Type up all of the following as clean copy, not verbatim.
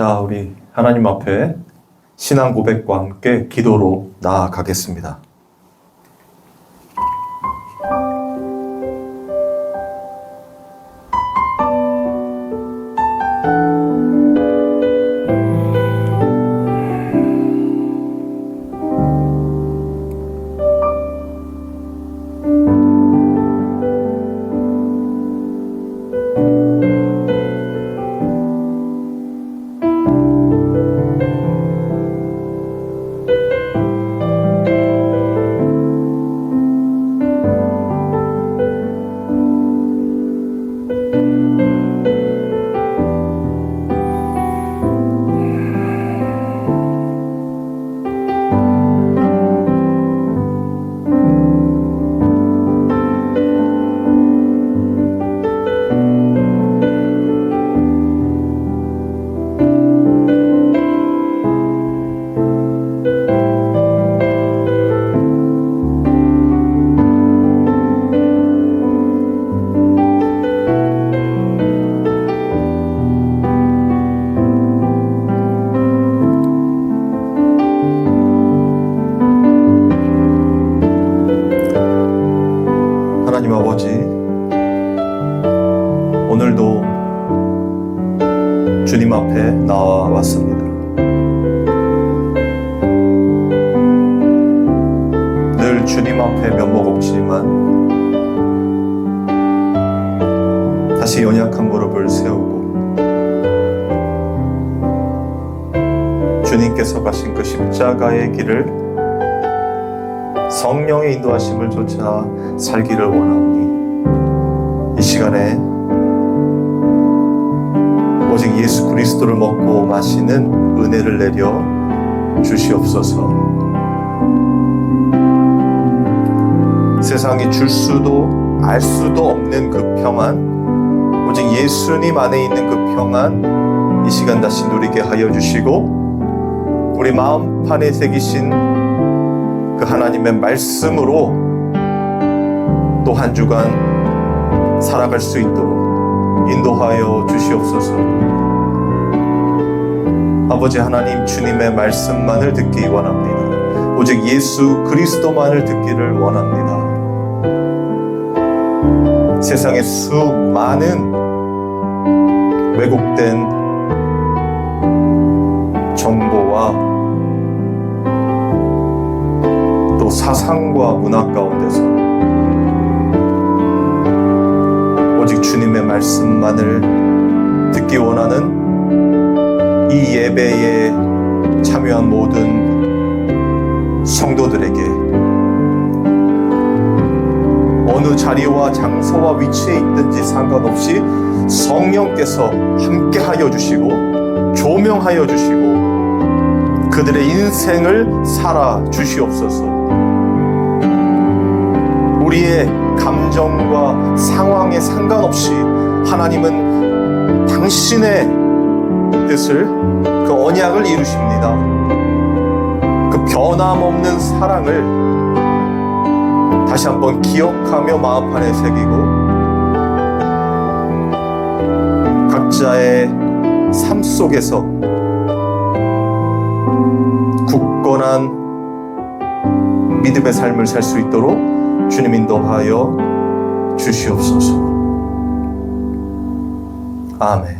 자, 우리 하나님 앞에 신앙 고백과 함께 기도로 나아가겠습니다. 하나님 아버지, 오늘도 주님 앞에 나와 왔습니다. 늘 주님 앞에 면목 없지만 다시 연약한 무릎을 세우고 주님께서 가신 그 십자가의 길을 성령의 인도하심을 쫓아 살기를 원하오니 이 시간에 오직 예수 그리스도를 먹고 마시는 은혜를 내려 주시옵소서. 세상이 줄 수도 알 수도 없는 그 평안, 오직 예수님 안에 있는 그 평안 이 시간 다시 누리게 하여 주시고 우리 마음판에 새기신 그 하나님의 말씀으로 또 한 주간 살아갈 수 있도록 인도하여 주시옵소서. 아버지 하나님, 주님의 말씀만을 듣기 원합니다. 오직 예수 그리스도만을 듣기를 원합니다. 세상의 수많은 왜곡된 정보와 또 사상과 문화 가운데서 오직 주님의 말씀만을 듣기 원하는 이 예배에 참여한 모든 성도들에게 어느 자리와 장소와 위치에 있든지 상관없이 성령께서 함께하여 주시고 조명하여 주시고 그들의 인생을 살아 주시옵소서. 우리의 감정과 상황에 상관없이 하나님은 당신의 뜻을, 그 언약을 이루십니다. 그 변함없는 사랑을 다시 한번 기억하며 마음판에 새기고 각자의 삶 속에서 굳건한 믿음의 삶을 살 수 있도록 주님 인도하여 주시옵소서. 아멘.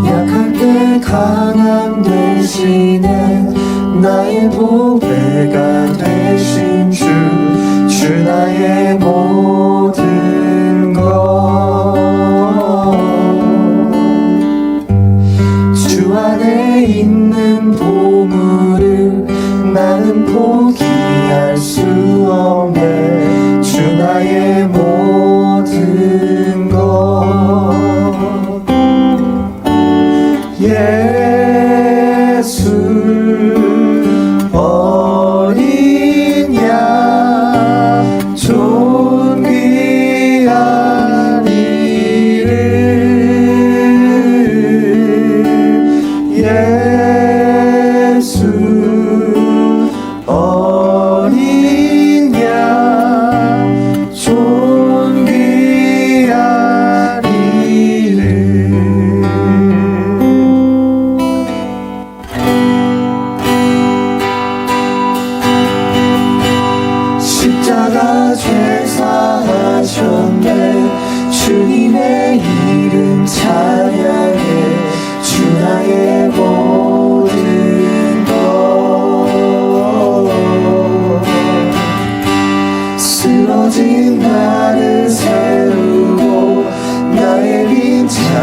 약할 때 강함 되시는 나의 보배가 되신 주 나의 모든 것. 주 안에 있는 보물을 나는 포기할 수 없네. 주 나의 모든 것. 예수 어린 양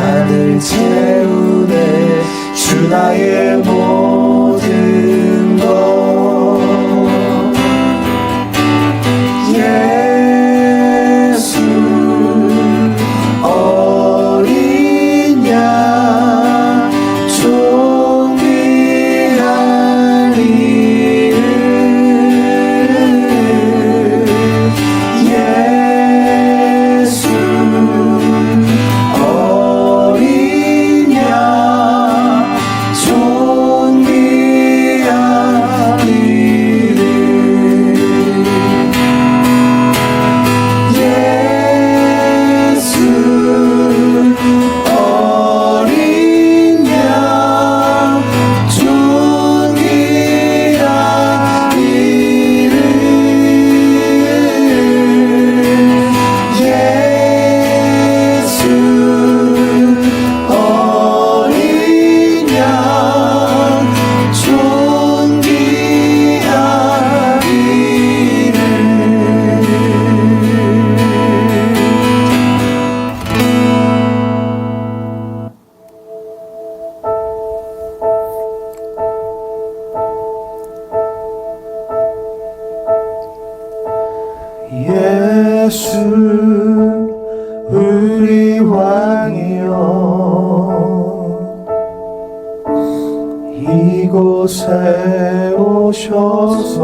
나를 채우네 주 나의 모든 것 예수 어린 양 존귀한 이름 예수 어린 양 존귀한 이름 예수 어린 양 존귀한 이름 예수 어린 양 존귀한 이름 예수 우리 왕이여 이곳에 오셔서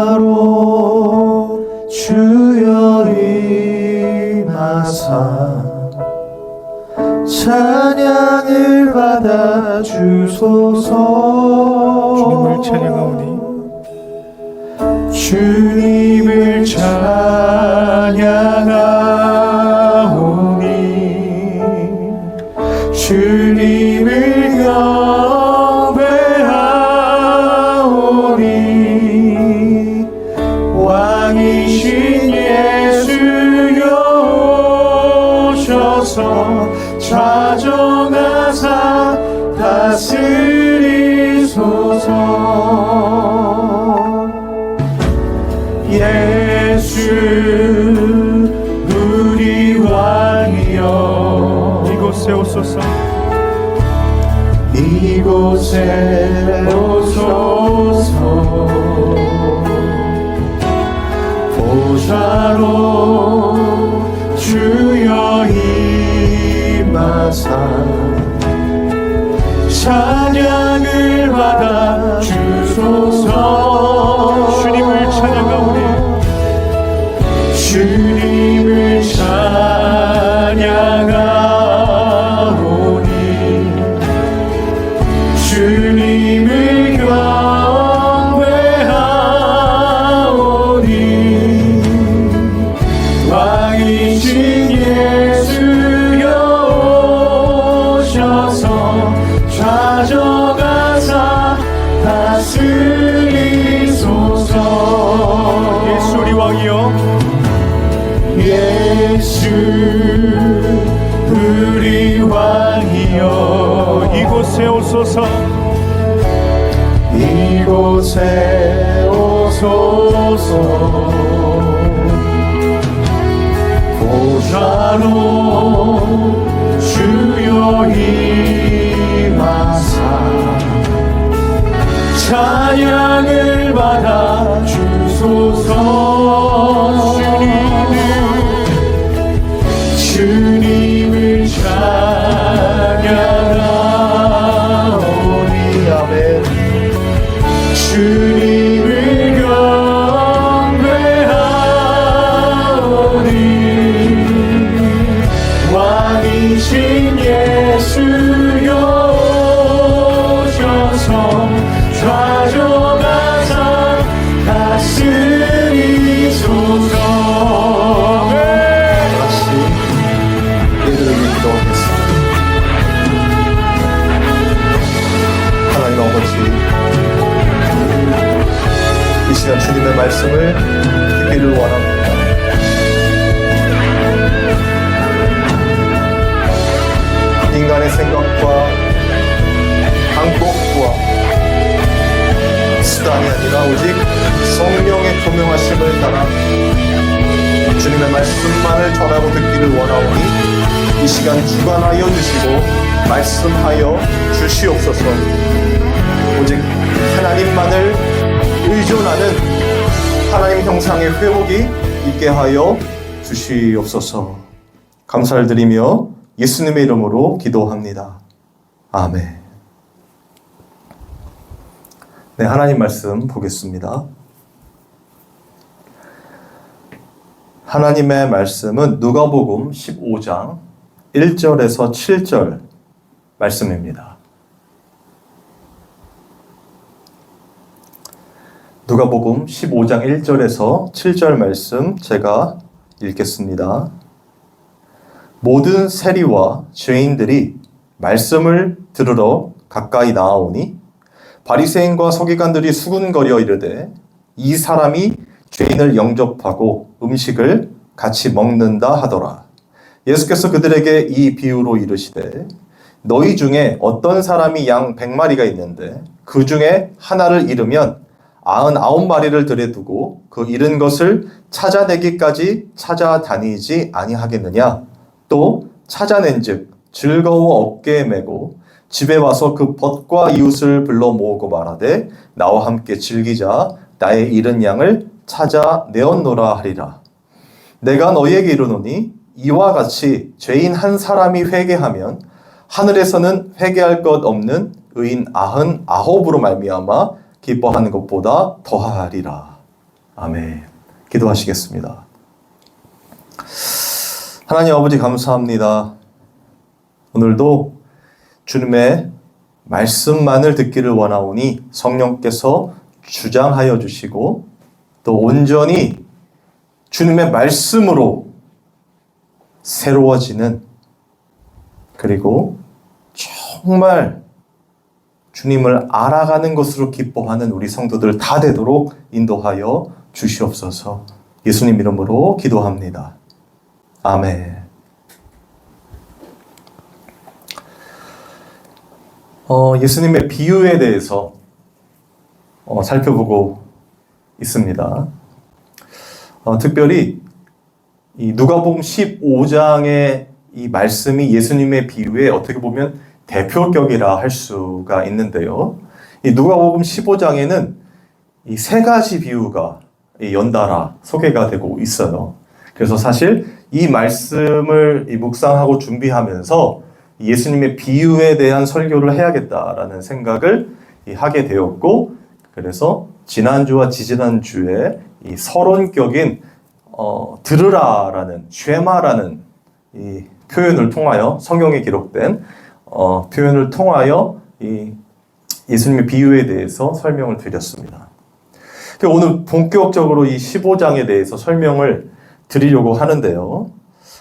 보좌로 주여 임하사 찬양을 받아 주소서 주님을 찬양하오니 주님을 찬양하오니 주님을 경배하오니 왕이신 예수여 오셔서 좌정하사 다스리소서 예수 우리 왕이여 이곳에 오소서 이곳에 오소서 보좌로 주여 임하사 찬양을 받아 주소서 주님을 찬양하오니 주님을 찬양하오니 주님을 경배하오니 왕이신 예수여 오셔서 좌정하사 다스리소서 예수 우리 왕이여 예수 우리 왕이여 이곳에 오소서 이곳에 오소서 보좌로 주여 임하사 찬양을 받아 주소서 주님을 찬양하오니 아멘 주님을 경배하오니 왕이신 예수여 오셔서 좌정하사 다스리소서 같이 예배드리며 기도하겠습니다. 하나님 아버지 이 시간 주님의 말씀을 듣기를 원합니다. 인간의 생각과 방법과 수단이 아니라 오직 성령의 조명하심을 따라 주님의 말씀만을 말씀만을 전하고 듣기를 원하오니 이 시간 주관하여 주시고 말씀하여 주시옵소서. 오직 하나님만을 의존하는 하나님 형상의 회복이 있게 하여 주시옵소서. 감사를 드리며 예수님의 이름으로 기도합니다. 아멘. 네, 하나님 말씀 보겠습니다. 하나님의 말씀은 누가복음 15장 1절에서 7절 말씀입니다. 누가복음 15장 1절에서 7절 말씀 제가 읽겠습니다. 모든 세리와 죄인들이 말씀을 들으러 가까이 나아오니 바리새인과 서기관들이 수군거려 이르되 이 사람이 죄인을 영접하고 음식을 같이 먹는다 하더라. 예수께서 그들에게 이 비유로 이르시되 너희 중에 어떤 사람이 양 100마리가 있는데 그 중에 하나를 잃으면 99마리를 들여두고 그 잃은 것을 찾아내기까지 찾아다니지 아니하겠느냐. 또 찾아낸즉 즐거워 어깨에 메고 집에 와서 그 벗과 이웃을 불러 모으고 말하되 나와 함께 즐기자. 나의 잃은 양을 찾아내었노라 하리라. 내가 너희에게 이르노니 이와 같이 죄인 한 사람이 회개하면 하늘에서는 회개할 것 없는 의인 99으로 말미암아 기뻐하는 것보다 더하리라. 아멘. 기도하시겠습니다. 하나님 아버지 감사합니다. 오늘도 주님의 말씀만을 듣기를 원하오니 성령께서 주장하여 주시고 또 온전히 주님의 말씀으로 새로워지는, 그리고 정말 주님을 알아가는 것으로 기뻐하는 우리 성도들 다 되도록 인도하여 주시옵소서. 예수님 이름으로 기도합니다. 아멘. 예수님의 비유에 대해서 살펴보고 있습니다. 특별히 이 누가복음 15장의 이 말씀이 예수님의 비유에 어떻게 보면 대표격이라 할 수가 있는데요. 이 누가복음 15장에는 이 세 가지 비유가 연달아 소개가 되고 있어요. 그래서 사실 이 말씀을 묵상하고 준비하면서 예수님의 비유에 대한 설교를 해야겠다라는 생각을 하게 되었고, 그래서 지난주와 지지난주에 이 서론격인 들으라라는 쉐마라는 이 표현을 통하여, 성경에 기록된 표현을 통하여 이 예수님의 비유에 대해서 설명을 드렸습니다. 오늘 본격적으로 이 15장에 대해서 설명을 드리려고 하는데요.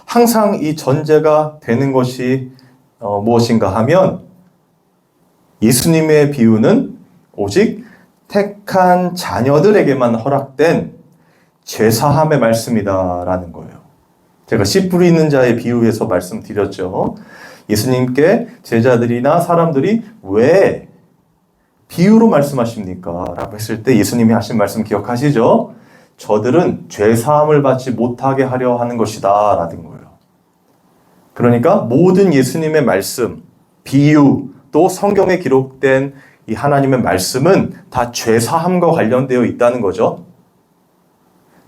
항상 이 전제가 되는 것이 무엇인가 하면 예수님의 비유는 오직 택한 자녀들에게만 허락된 죄사함의 말씀이다라는 거예요. 제가 씨 뿌리는 자의 비유에서 말씀드렸죠. 예수님께 제자들이나 사람들이 왜 비유로 말씀하십니까? 라고 했을 때 예수님이 하신 말씀 기억하시죠? 저들은 죄사함을 받지 못하게 하려 하는 것이다 라는 거예요. 그러니까 모든 예수님의 말씀, 비유, 또 성경에 기록된 이 하나님의 말씀은 다 죄사함과 관련되어 있다는 거죠.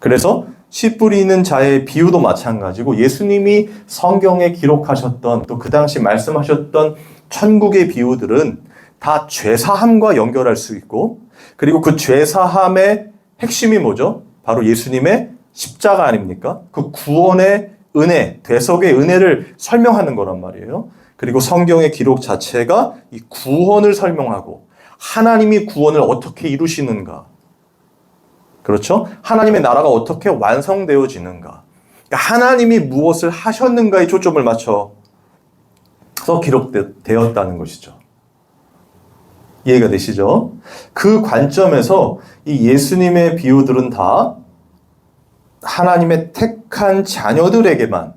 그래서 씨 뿌리는 자의 비유도 마찬가지고 예수님이 성경에 기록하셨던, 또 그 당시 말씀하셨던 천국의 비유들은 다 죄사함과 연결할 수 있고, 그리고 그 죄사함의 핵심이 뭐죠? 바로 예수님의 십자가 아닙니까? 그 구원의 은혜, 대속의 은혜를 설명하는 거란 말이에요. 그리고 성경의 기록 자체가 이 구원을 설명하고 하나님이 구원을 어떻게 이루시는가, 그렇죠? 하나님의 나라가 어떻게 완성되어지는가, 그러니까 하나님이 무엇을 하셨는가에 초점을 맞춰서 기록되었다는 것이죠. 이해가 되시죠? 그 관점에서 이 예수님의 비유들은 다 하나님의 택한 자녀들에게만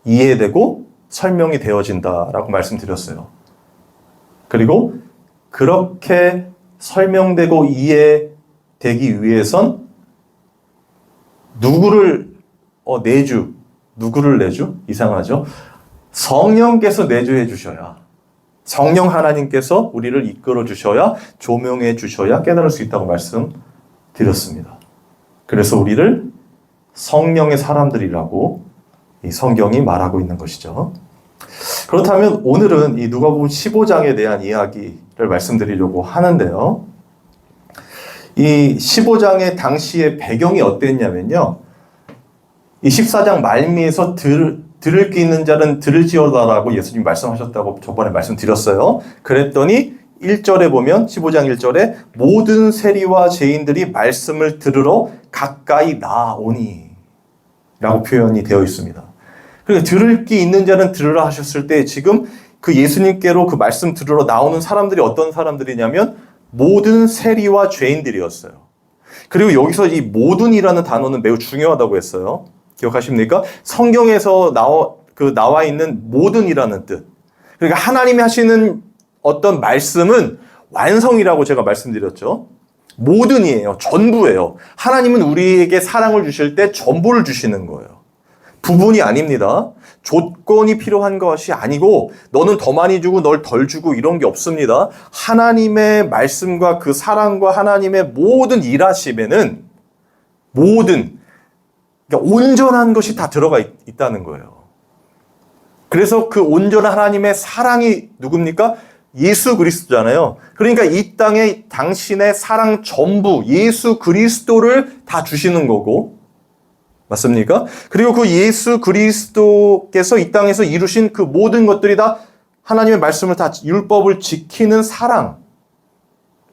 이해되고 설명이 되어진다라고 말씀드렸어요. 그리고 그렇게 설명되고 이해되기 위해선 누구를 내주. 누구를 내주? 이상하죠? 성령께서 내주해 주셔야, 성령 하나님께서 우리를 이끌어 주셔야, 조명해 주셔야 깨달을 수 있다고 말씀드렸습니다. 그래서 우리를 성령의 사람들이라고 이 성경이 말하고 있는 것이죠. 그렇다면 오늘은 이 누가복음 15장에 대한 이야기를 말씀드리려고 하는데요. 이 15장의 당시의 배경이 어땠냐면요. 이 14장 말미에서 들을 귀 있는 자는 들을지어다라고 예수님이 말씀하셨다고 저번에 말씀드렸어요. 그랬더니 1절에 보면 15장 1절에 모든 세리와 죄인들이 말씀을 들으러 가까이 나아오니 라고 표현이 되어 있습니다. 그러니까 들을 귀 있는 자는 들으라 하셨을 때 지금 그 예수님께로 그 말씀 들으러 나오는 사람들이 어떤 사람들이냐면 모든 세리와 죄인들이었어요. 그리고 여기서 이 모든이라는 단어는 매우 중요하다고 했어요. 기억하십니까? 성경에서 나와 있는 모든이라는 뜻. 그러니까 하나님이 하시는 어떤 말씀은 완성이라고 제가 말씀드렸죠. 모든이에요. 전부예요. 하나님은 우리에게 사랑을 주실 때 전부를 주시는 거예요. 부분이 아닙니다. 조건이 필요한 것이 아니고 너는 더 많이 주고 널 덜 주고 이런 게 없습니다. 하나님의 말씀과 그 사랑과 하나님의 모든 일하심에는 모든, 그러니까 온전한 것이 다 들어가 있다는 거예요. 그래서 그 온전한 하나님의 사랑이 누굽니까? 예수 그리스도잖아요. 그러니까 이 땅에 당신의 사랑 전부 예수 그리스도를 다 주시는 거고, 맞습니까? 그리고 그 예수 그리스도께서 이 땅에서 이루신 그 모든 것들이 다 하나님의 말씀을 다 율법을 지키는 사랑,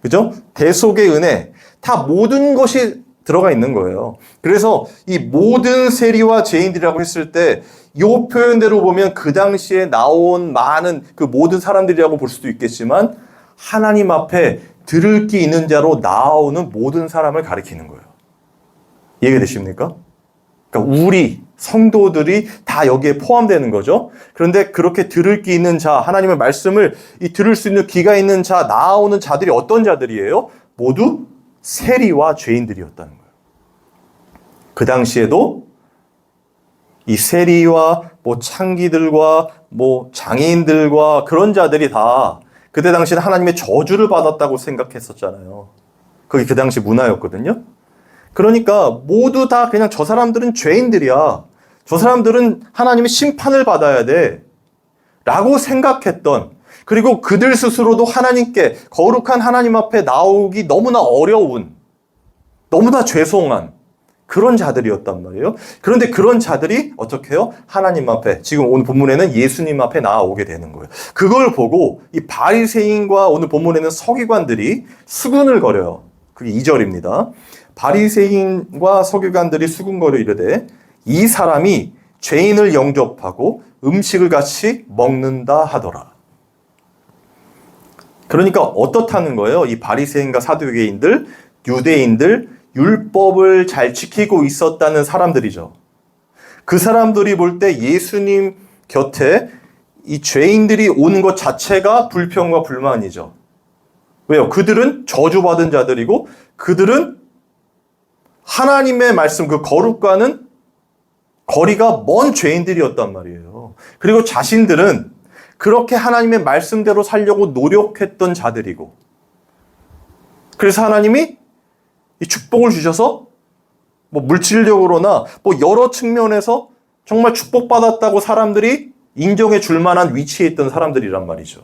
그죠? 대속의 은혜, 다 모든 것이 들어가 있는 거예요. 그래서 이 모든 세리와 죄인들이라고 했을 때 이 표현대로 보면 그 당시에 나온 많은 그 모든 사람들이라고 볼 수도 있겠지만 하나님 앞에 들을 귀 있는 자로 나오는 모든 사람을 가리키는 거예요. 이해가 되십니까? 그러니까 우리 성도들이 다 여기에 포함되는 거죠. 그런데 그렇게 들을 귀 있는 자, 하나님의 말씀을 들을 수 있는 귀가 있는 자, 나오는 자들이 어떤 자들이에요? 모두 세리와 죄인들이었다는 거예요. 그 당시에도 이 세리와 창기들과 장애인들과 그런 자들이 다 그때 당시에 하나님의 저주를 받았다고 생각했었잖아요. 그게 그 당시 문화였거든요. 그러니까 모두 다 그냥 저 사람들은 죄인들이야. 저 사람들은 하나님의 심판을 받아야 돼. 라고 생각했던, 그리고 그들 스스로도 하나님께, 거룩한 하나님 앞에 나오기 너무나 어려운, 너무나 죄송한 그런 자들이었단 말이에요. 그런데 그런 자들이 어떻게 해요? 하나님 앞에, 지금 오늘 본문에는 예수님 앞에 나아오게 되는 거예요. 그걸 보고 이 바리새인과 오늘 본문에는 서기관들이 수군을 거려요. 그게 2절입니다. 바리새인과 서기관들이 수군거려 이르되 이 사람이 죄인을 영접하고 음식을 같이 먹는다 하더라. 그러니까 어떻다는 거예요? 이 바리새인과 사두개인들, 유대인들, 율법을 잘 지키고 있었다는 사람들이죠. 그 사람들이 볼 때 예수님 곁에 이 죄인들이 오는 것 자체가 불평과 불만이죠. 왜요? 그들은 저주받은 자들이고 그들은 하나님의 말씀, 그 거룩과는 거리가 먼 죄인들이었단 말이에요. 그리고 자신들은 그렇게 하나님의 말씀대로 살려고 노력했던 자들이고, 그래서 하나님이 이 축복을 주셔서 물질적으로나 여러 측면에서 정말 축복받았다고 사람들이 인정해 줄 만한 위치에 있던 사람들이란 말이죠.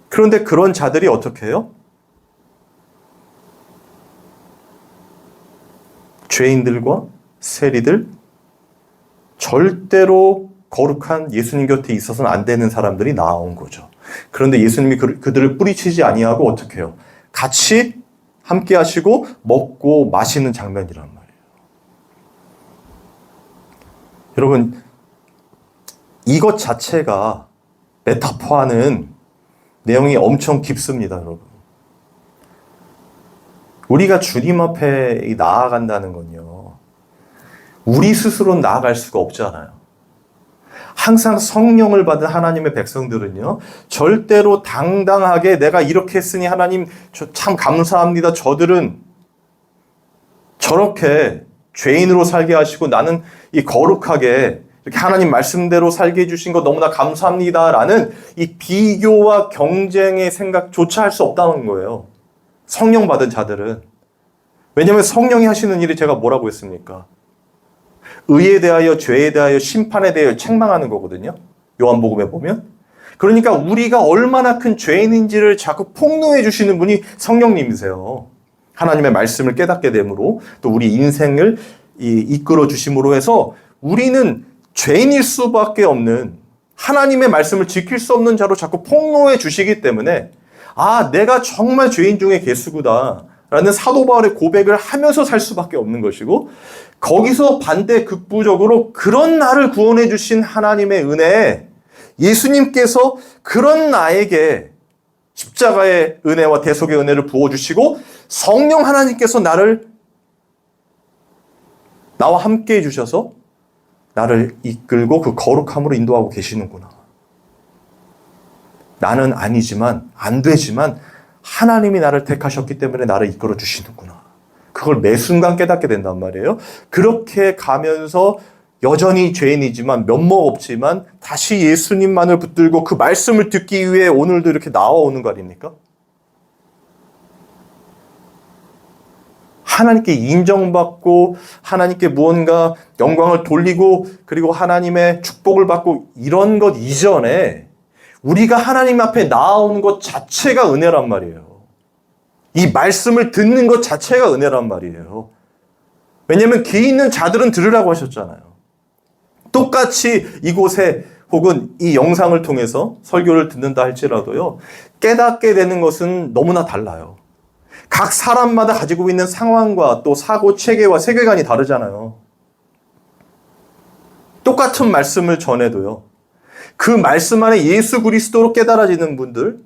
그런데 그런 자들이 어떻게 해요? 죄인들과 세리들, 절대로 거룩한 예수님 곁에 있어서는 안 되는 사람들이 나온 거죠. 그런데 예수님이 그들을 뿌리치지 아니하고 어떻게 해요? 같이 함께 하시고 먹고 마시는 장면이란 말이에요. 여러분, 이것 자체가 메타포하는 내용이 엄청 깊습니다, 여러분. 우리가 주님 앞에 나아간다는 건요, 우리 스스로는 나아갈 수가 없잖아요. 항상 성령을 받은 하나님의 백성들은요, 절대로 당당하게 내가 이렇게 했으니 하나님 참 감사합니다. 저들은 저렇게 죄인으로 살게 하시고 나는 이 거룩하게 이렇게 하나님 말씀대로 살게 해주신 거 너무나 감사합니다라는 이 비교와 경쟁의 생각조차 할 수 없다는 거예요. 성령 받은 자들은. 왜냐하면 성령이 하시는 일이 제가 뭐라고 했습니까? 의에 대하여, 죄에 대하여, 심판에 대하여 책망하는 거거든요. 요한복음에 보면. 그러니까 우리가 얼마나 큰 죄인인지를 자꾸 폭로해 주시는 분이 성령님이세요. 하나님의 말씀을 깨닫게 됨으로 또 우리 인생을 이끌어 주심으로 해서 우리는 죄인일 수밖에 없는, 하나님의 말씀을 지킬 수 없는 자로 자꾸 폭로해 주시기 때문에 아, 내가 정말 죄인 중에 괴수구나 라는 사도 바울의 고백을 하면서 살 수밖에 없는 것이고, 거기서 반대 극부적으로 그런 나를 구원해 주신 하나님의 은혜에 예수님께서 그런 나에게 십자가의 은혜와 대속의 은혜를 부어주시고 성령 하나님께서 나와 함께 해주셔서 나를 이끌고 그 거룩함으로 인도하고 계시는구나. 나는 아니지만, 안 되지만 하나님이 나를 택하셨기 때문에 나를 이끌어 주시는구나. 그걸 매 순간 깨닫게 된단 말이에요. 그렇게 가면서 여전히 죄인이지만, 면목 없지만 다시 예수님만을 붙들고 그 말씀을 듣기 위해 오늘도 이렇게 나와오는 거 아닙니까? 하나님께 인정받고 하나님께 무언가 영광을 돌리고 그리고 하나님의 축복을 받고 이런 것 이전에 우리가 하나님 앞에 나아오는 것 자체가 은혜란 말이에요. 이 말씀을 듣는 것 자체가 은혜란 말이에요. 왜냐하면 귀 있는 자들은 들으라고 하셨잖아요. 똑같이 이곳에 혹은 이 영상을 통해서 설교를 듣는다 할지라도요, 깨닫게 되는 것은 너무나 달라요. 각 사람마다 가지고 있는 상황과 또 사고 체계와 세계관이 다르잖아요. 똑같은 말씀을 전해도요, 그 말씀 안에 예수 그리스도로 깨달아지는 분들,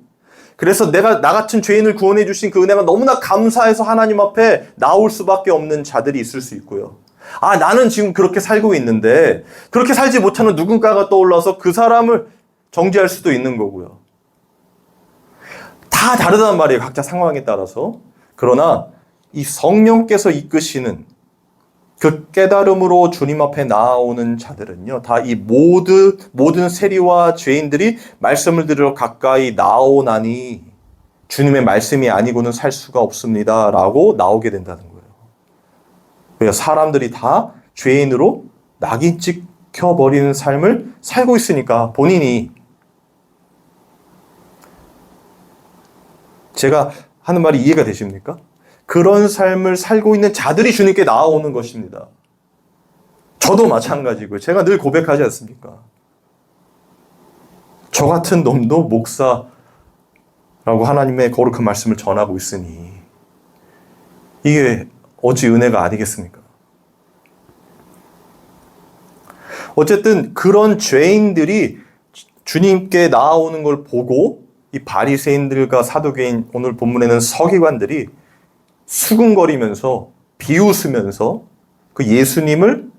그래서 나 같은 죄인을 구원해 주신 그 은혜가 너무나 감사해서 하나님 앞에 나올 수밖에 없는 자들이 있을 수 있고요. 아, 나는 지금 그렇게 살고 있는데 그렇게 살지 못하는 누군가가 떠올라서 그 사람을 정죄할 수도 있는 거고요. 다 다르단 말이에요. 각자 상황에 따라서. 그러나 이 성령께서 이끄시는 그 깨달음으로 주님 앞에 나아오는 자들은요, 다 이 모든 세리와 죄인들이 말씀을 들으러 가까이 나오나니 주님의 말씀이 아니고는 살 수가 없습니다 라고 나오게 된다는 거예요. 왜? 사람들이 다 죄인으로 낙인 찍혀버리는 삶을 살고 있으니까. 본인이, 제가 하는 말이 이해가 되십니까? 그런 삶을 살고 있는 자들이 주님께 나아오는 것입니다. 저도 마찬가지고요. 제가 늘 고백하지 않습니까? 저 같은 놈도 목사라고 하나님의 거룩한 말씀을 전하고 있으니 이게 어찌 은혜가 아니겠습니까? 어쨌든 그런 죄인들이 주님께 나아오는 걸 보고 이 바리새인들과 사두개인, 오늘 본문에는 서기관들이 수근거리면서 비웃으면서 그 예수님을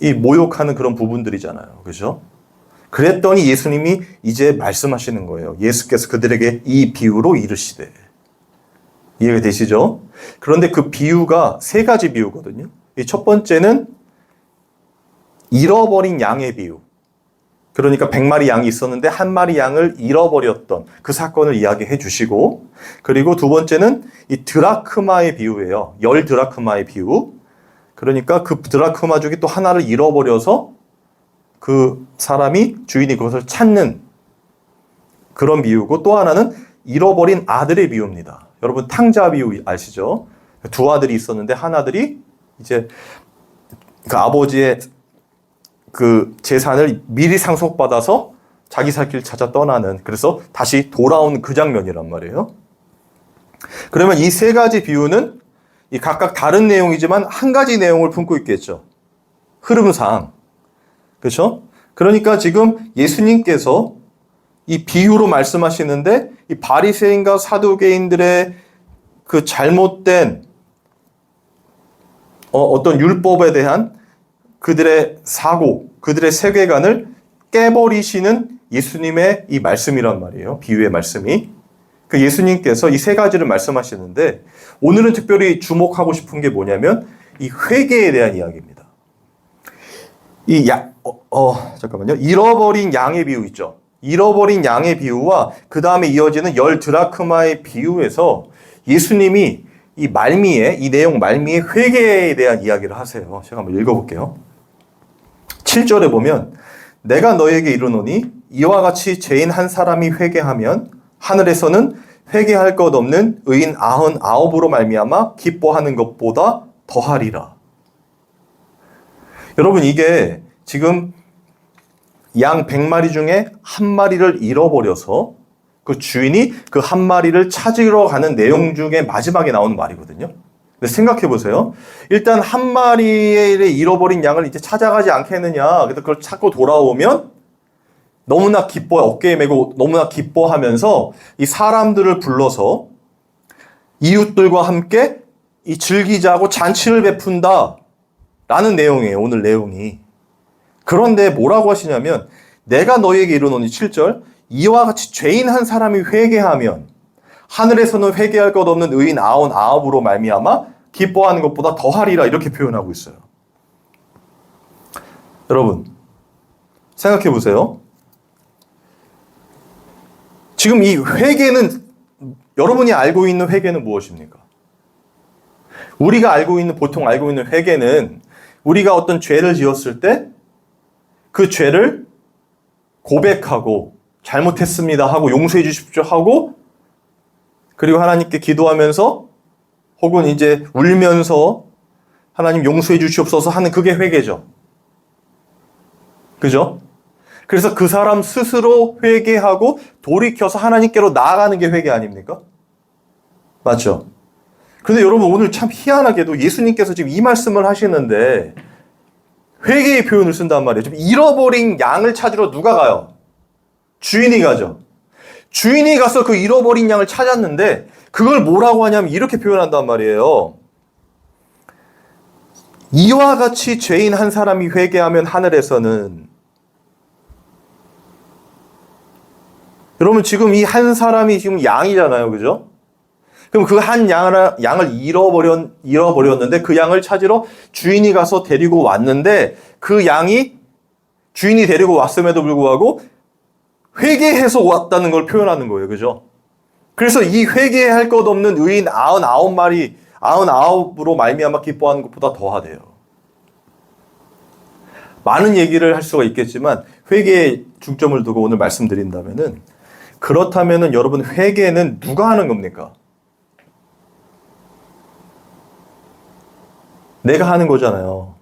이 모욕하는 그런 부분들이잖아요. 그죠? 그랬더니 예수님이 이제 말씀하시는 거예요. 예수께서 그들에게 이 비유로 이르시되. 이해가 되시죠? 그런데 그 비유가 세 가지 비유거든요. 이 첫 번째는 잃어버린 양의 비유. 그러니까 100마리 양이 있었는데 한 마리 양을 잃어버렸던 그 사건을 이야기해 주시고, 그리고 두 번째는 이 드라크마의 비유예요. 10드라크마의 비유. 그러니까 그 드라크마 중에 또 하나를 잃어버려서 그 사람이, 주인이 그것을 찾는 그런 비유고, 또 하나는 잃어버린 아들의 비유입니다. 여러분 탕자 비유 아시죠? 두 아들이 있었는데 한 아들이 이제 그 아버지의 그 재산을 미리 상속받아서 자기 살 길 찾아 떠나는, 그래서 다시 돌아온 그 장면이란 말이에요. 그러면 이 세 가지 비유는 이 각각 다른 내용이지만 한 가지 내용을 품고 있겠죠. 흐름상. 그렇죠? 그러니까 지금 예수님께서 이 비유로 말씀하시는데 이 바리새인과 사두개인들의 그 잘못된 어떤 율법에 대한 그들의 사고, 그들의 세계관을 깨버리시는 예수님의 이 말씀이란 말이에요. 비유의 말씀이. 그 예수님께서 이 세 가지를 말씀하시는데 오늘은 특별히 주목하고 싶은 게 뭐냐면 이 회개에 대한 이야기입니다. 잠깐만요. 잃어버린 양의 비유 있죠. 잃어버린 양의 비유와 그 다음에 이어지는 10드라크마의 비유에서 예수님이 이 말미에, 이 내용 말미에 회개에 대한 이야기를 하세요. 제가 한번 읽어볼게요. 7절에 보면 내가 너에게 이르노니 이와 같이 죄인 한 사람이 회개하면 하늘에서는 회개할 것 없는 의인 99으로 말미암아 기뻐하는 것보다 더하리라. 여러분, 이게 지금 양 100마리 중에 한 마리를 잃어버려서 그 주인이 그 한 마리를 찾으러 가는 내용 중에 마지막에 나오는 말이거든요. 근데 생각해 보세요. 일단 한 마리의 잃어버린 양을 이제 찾아가지 않겠느냐. 그래서 그걸 찾고 돌아오면 너무나 어깨에 메고 너무나 기뻐하면서 이 사람들을 불러서 이웃들과 함께 이 즐기자고 잔치를 베푼다 라는 내용이에요. 오늘 내용이. 그런데 뭐라고 하시냐면 내가 너희에게 이르노니 7절 이와 같이 죄인 한 사람이 회개하면 하늘에서는 회개할 것 없는 의인 99으로 말미암아 기뻐하는 것보다 더하리라 이렇게 표현하고 있어요. 여러분 생각해 보세요. 지금 이 회개는 여러분이 알고 있는 회개는 무엇입니까? 우리가 보통 알고 있는 회개는 우리가 어떤 죄를 지었을 때 그 죄를 고백하고 잘못했습니다 하고 용서해 주십시오 하고 그리고 하나님께 기도하면서 혹은 이제 울면서 하나님 용서해 주시옵소서 하는 그게 회개죠. 그죠? 그래서 그 사람 스스로 회개하고 돌이켜서 하나님께로 나아가는 게 회개 아닙니까? 맞죠? 근데 여러분 오늘 참 희한하게도 예수님께서 지금 이 말씀을 하시는데 회개의 표현을 쓴단 말이에요. 지금 잃어버린 양을 찾으러 누가 가요? 주인이 가죠. 주인이 가서 그 잃어버린 양을 찾았는데 그걸 뭐라고 하냐면 이렇게 표현한단 말이에요. 이와 같이 죄인 한 사람이 회개하면 하늘에서는 여러분 지금 이 한 사람이 지금 양이잖아요. 그죠? 그럼 그 한 양을 잃어버렸는데 그 양을 찾으러 주인이 가서 데리고 왔는데 그 양이 주인이 데리고 왔음에도 불구하고 회개해서 왔다는 걸 표현하는 거예요. 그죠? 그래서 이 회개할 것 없는 의인 99마리, 99으로 말미암아 기뻐하는 것보다 더하대요. 많은 얘기를 할 수가 있겠지만 회개에 중점을 두고 오늘 말씀드린다면은 그렇다면은 여러분 회개는 누가 하는 겁니까? 내가 하는 거잖아요.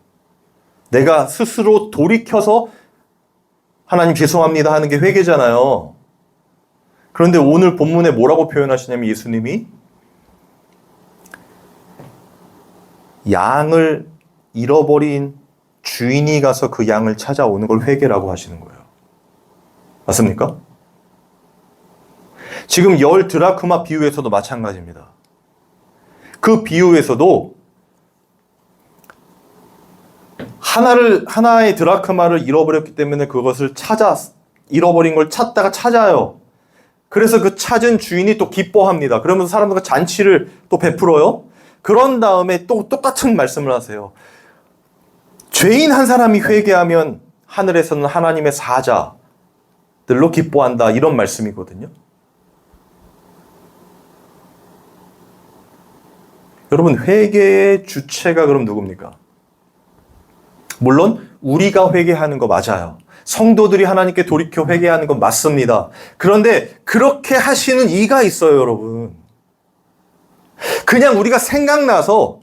내가 스스로 돌이켜서 하나님 죄송합니다 하는 게 회개잖아요. 그런데 오늘 본문에 뭐라고 표현하시냐면 예수님이 양을 잃어버린 주인이 가서 그 양을 찾아오는 걸 회개라고 하시는 거예요. 맞습니까? 지금 10드라크마 비유에서도 마찬가지입니다. 그 비유에서도 하나의 드라크마를 잃어버렸기 때문에 그것을 잃어버린 걸 찾다가 찾아요. 그래서 그 찾은 주인이 또 기뻐합니다. 그러면서 사람들과 잔치를 또 베풀어요. 그런 다음에 또 똑같은 말씀을 하세요. 죄인 한 사람이 회개하면 하늘에서는 하나님의 사자들로 기뻐한다. 이런 말씀이거든요. 여러분 회개의 주체가 그럼 누굽니까? 물론 우리가 회개하는 거 맞아요. 성도들이 하나님께 돌이켜 회개하는 건 맞습니다. 그런데 그렇게 하시는 이가 있어요, 여러분. 그냥 우리가 생각나서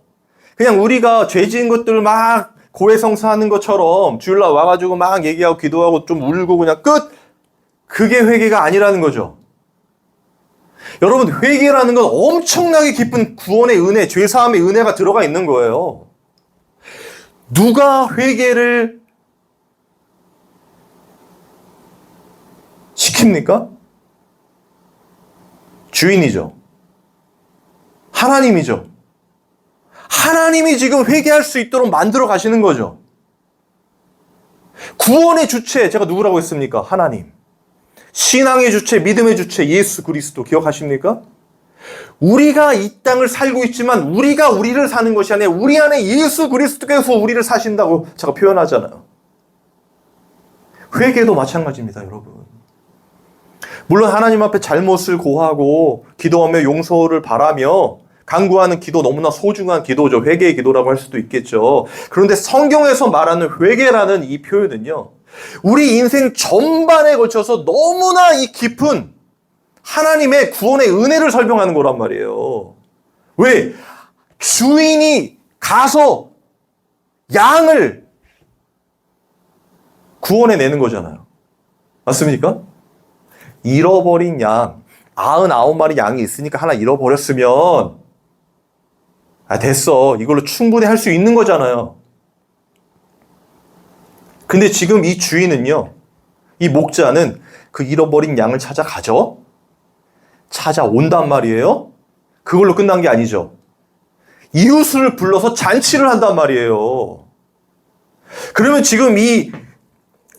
그냥 우리가 죄 지은 것들을 막 고해성사하는 것처럼 주일날 와가지고 막 얘기하고 기도하고 좀 울고 그냥 끝! 그게 회개가 아니라는 거죠. 여러분 회개라는 건 엄청나게 깊은 구원의 은혜, 죄사함의 은혜가 들어가 있는 거예요. 누가 회개를 시킵니까? 주인이죠. 하나님이죠. 하나님이 지금 회개할 수 있도록 만들어 가시는 거죠. 구원의 주체, 제가 누구라고 했습니까? 하나님. 신앙의 주체, 믿음의 주체, 예수 그리스도 기억하십니까? 우리가 이 땅을 살고 있지만 우리가 우리를 사는 것이 아니라 우리 안에 예수 그리스도께서 우리를 사신다고 제가 표현하잖아요. 회개도 마찬가지입니다, 여러분. 물론 하나님 앞에 잘못을 고하고 기도하며 용서를 바라며 간구하는 기도, 너무나 소중한 기도죠. 회개의 기도라고 할 수도 있겠죠. 그런데 성경에서 말하는 회개라는 이 표현은요, 우리 인생 전반에 걸쳐서 너무나 이 깊은 하나님의 구원의 은혜를 설명하는 거란 말이에요. 왜? 주인이 가서 양을 구원해 내는 거잖아요. 맞습니까? 잃어버린 양, 99마리 양이 있으니까 하나 잃어버렸으면 됐어. 이걸로 충분히 할 수 있는 거잖아요. 근데 지금 이 주인은요, 이 목자는 그 잃어버린 양을 찾아가죠. 찾아온단 말이에요. 그걸로 끝난 게 아니죠. 이웃을 불러서 잔치를 한단 말이에요. 그러면 지금 이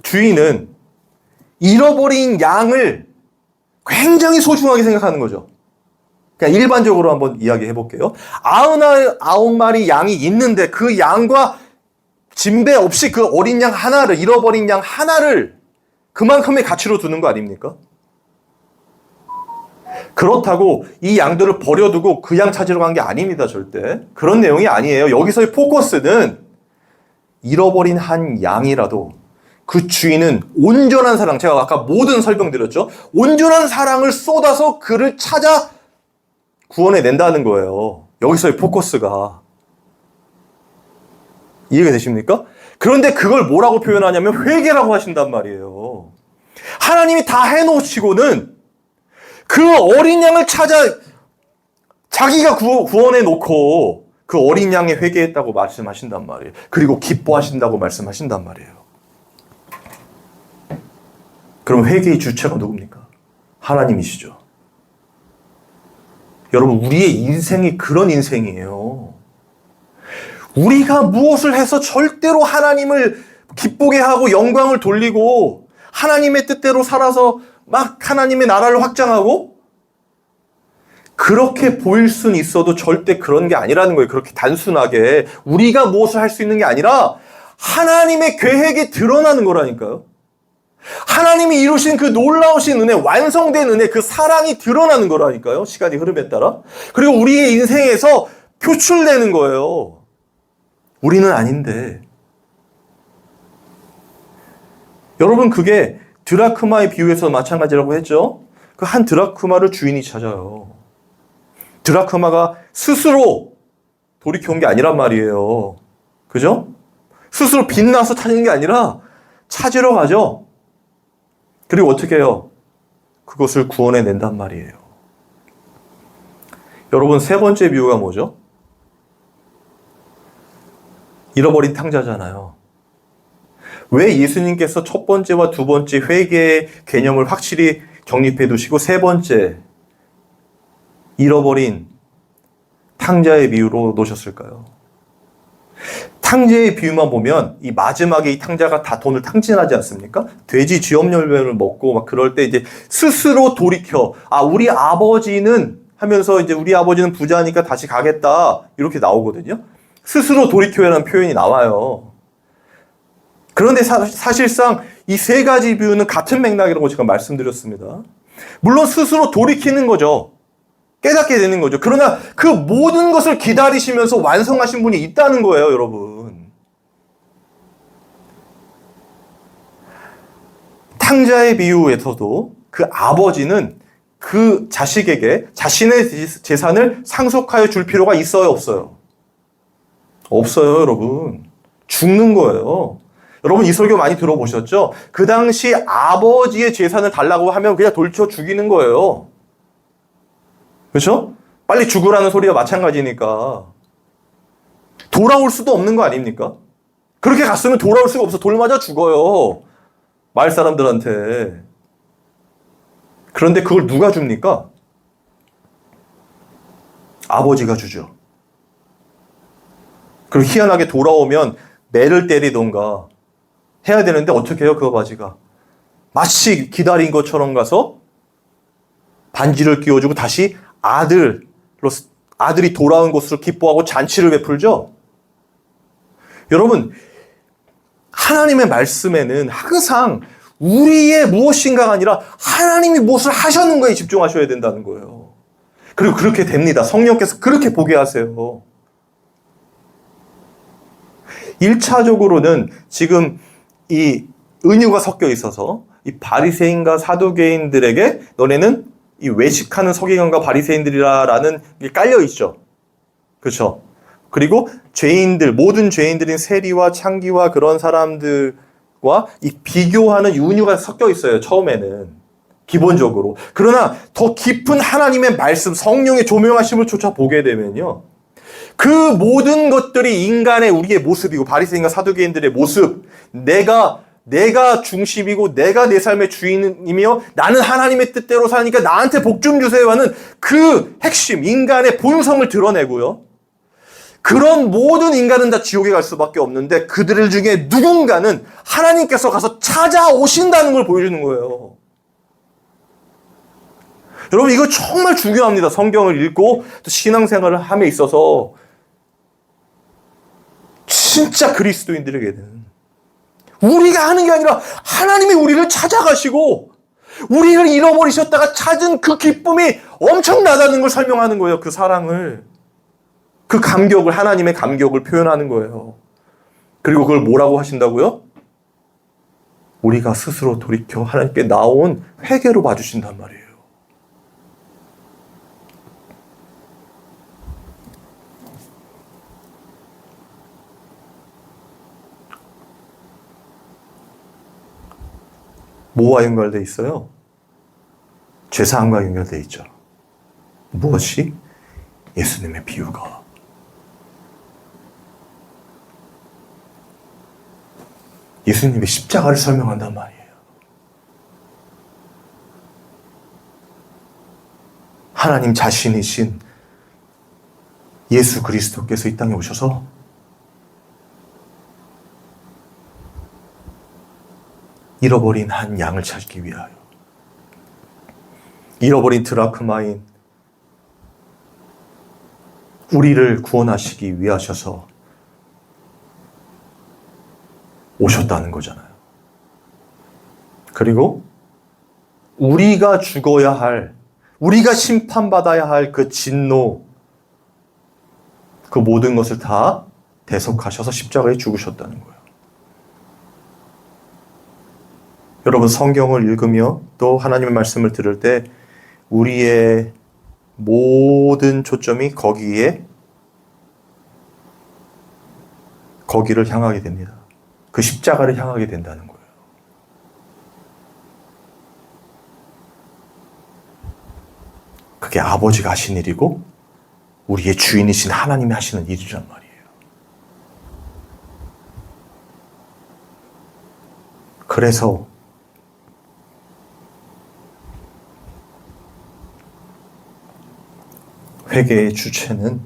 주인은 잃어버린 양을 굉장히 소중하게 생각하는 거죠. 그냥 일반적으로 한번 이야기해 볼게요. 99마리 양이 있는데 그 양과 진배 없이 그 어린 양 하나를, 잃어버린 양 하나를 그만큼의 가치로 두는 거 아닙니까? 그렇다고 이 양들을 버려두고 그 양 찾으러 간 게 아닙니다, 절대. 그런 내용이 아니에요. 여기서의 포커스는 잃어버린 한 양이라도 그 주인은 온전한 사랑, 제가 아까 모든 설명드렸죠. 온전한 사랑을 쏟아서 그를 찾아 구원해 낸다는 거예요. 여기서의 포커스가. 이해가 되십니까? 그런데 그걸 뭐라고 표현하냐면 회개라고 하신단 말이에요. 하나님이 다 해놓으시고는 그 어린 양을 찾아 자기가 구원해 놓고 그 어린 양에 회개했다고 말씀하신단 말이에요. 그리고 기뻐하신다고 말씀하신단 말이에요. 그럼 회개의 주체가 누굽니까? 하나님이시죠. 여러분, 우리의 인생이 그런 인생이에요. 우리가 무엇을 해서 절대로 하나님을 기쁘게 하고 영광을 돌리고 하나님의 뜻대로 살아서 막 하나님의 나라를 확장하고 그렇게 보일 수는 있어도 절대 그런 게 아니라는 거예요. 그렇게 단순하게 우리가 무엇을 할 수 있는 게 아니라 하나님의 계획이 드러나는 거라니까요. 하나님이 이루신 그 놀라우신 은혜, 완성된 은혜, 그 사랑이 드러나는 거라니까요. 시간이 흐름에 따라. 그리고 우리의 인생에서 표출되는 거예요. 우리는 아닌데. 여러분, 그게 드라크마의 비유에서 마찬가지라고 했죠. 그 한 드라크마를 주인이 찾아요. 드라크마가 스스로 돌이켜온 게 아니란 말이에요. 그죠? 스스로 빛나서 찾는 게 아니라 찾으러 가죠. 그리고 어떻게 해요? 그것을 구원해 낸단 말이에요. 여러분, 세 번째 비유가 뭐죠? 잃어버린 탕자잖아요. 왜 예수님께서 첫 번째와 두 번째 회개의 개념을 확실히 정립해 두시고 세 번째 잃어버린 탕자의 비유로 놓으셨을까요? 탕자의 비유만 보면 이 마지막에 이 탕자가 다 돈을 탕진하지 않습니까? 돼지 쥐염 열매를 먹고 막 그럴 때 이제 스스로 돌이켜 우리 아버지는 하면서 이제 우리 아버지는 부자니까 다시 가겠다 이렇게 나오거든요. 스스로 돌이켜라는 표현이 나와요. 그런데 사실상 이 세 가지 비유는 같은 맥락이라고 제가 말씀드렸습니다. 물론 스스로 돌이키는 거죠. 깨닫게 되는 거죠. 그러나 그 모든 것을 기다리시면서 완성하신 분이 있다는 거예요, 여러분. 탕자의 비유에서도 그 아버지는 그 자식에게 자신의 재산을 상속하여 줄 필요가 있어요, 없어요? 없어요, 여러분. 죽는 거예요. 여러분, 이 설교 많이 들어보셨죠? 그 당시 아버지의 재산을 달라고 하면 그냥 돌쳐 죽이는 거예요. 그렇죠? 빨리 죽으라는 소리가 마찬가지니까. 돌아올 수도 없는 거 아닙니까? 그렇게 갔으면 돌아올 수가 없어. 돌 맞아 죽어요. 마을 사람들한테. 그런데 그걸 누가 줍니까? 아버지가 주죠. 그리고 희한하게 돌아오면 매를 때리던가 해야 되는데 어떻게 해요, 그 아버지가? 마치 기다린 것처럼 가서 반지를 끼워주고 다시 아들, 아들이 돌아온 것으로 기뻐하고 잔치를 베풀죠. 여러분, 하나님의 말씀에는 항상 우리의 무엇인가가 아니라 하나님이 무엇을 하셨는가에 집중하셔야 된다는 거예요. 그리고 그렇게 됩니다. 성령께서 그렇게 보게 하세요. 1차적으로는 지금 이 은유가 섞여 있어서 이 바리새인과 사두개인들에게 너네는 이 외식하는 서기관과 바리새인들이라는 게 깔려 있죠. 그렇죠? 그리고 죄인들, 모든 죄인들인 세리와 창기와 그런 사람들과 이 비교하는 은유가 섞여 있어요. 처음에는 기본적으로. 그러나 더 깊은 하나님의 말씀, 성령의 조명하심을 쫓아 보게 되면요, 그 모든 것들이 인간의 우리의 모습이고 바리새인과 사두개인들의 모습, 내가 중심이고 내가 내 삶의 주인이며 나는 하나님의 뜻대로 사니까 나한테 복 좀 주세요 하는 그 핵심, 인간의 본성을 드러내고요. 그런 모든 인간은 다 지옥에 갈 수밖에 없는데 그들 중에 누군가는 하나님께서 가서 찾아오신다는 걸 보여주는 거예요. 여러분, 이거 정말 중요합니다. 성경을 읽고 또 신앙생활을 함에 있어서 진짜 그리스도인들에게는 우리가 하는 게 아니라 하나님이 우리를 찾아가시고 우리를 잃어버리셨다가 찾은 그 기쁨이 엄청나다는 걸 설명하는 거예요. 그 사랑을, 그 감격을, 하나님의 감격을 표현하는 거예요. 그리고 그걸 뭐라고 하신다고요? 우리가 스스로 돌이켜 하나님께 나온 회개로 봐주신단 말이에요. 뭐와 연결되어 있어요? 죄사함과 연결되어 있죠. 무엇이? 예수님의 비유가. 예수님의 십자가를 설명한단 말이에요. 하나님 자신이신 예수 그리스도께서 이 땅에 오셔서 잃어버린 한 양을 찾기 위하여, 잃어버린 드라크마인 우리를 구원하시기 위하셔서 오셨다는 거잖아요. 그리고 우리가 죽어야 할, 우리가 심판받아야 할 그 진노, 그 모든 것을 다 대속하셔서 십자가에 죽으셨다는 거예요. 여러분, 성경을 읽으며 또 하나님의 말씀을 들을 때 우리의 모든 초점이 거기를 향하게 됩니다. 그 십자가를 향하게 된다는 거예요. 그게 아버지가 하신 일이고 우리의 주인이신 하나님이 하시는 일이란 말이에요. 그래서 회개의 주체는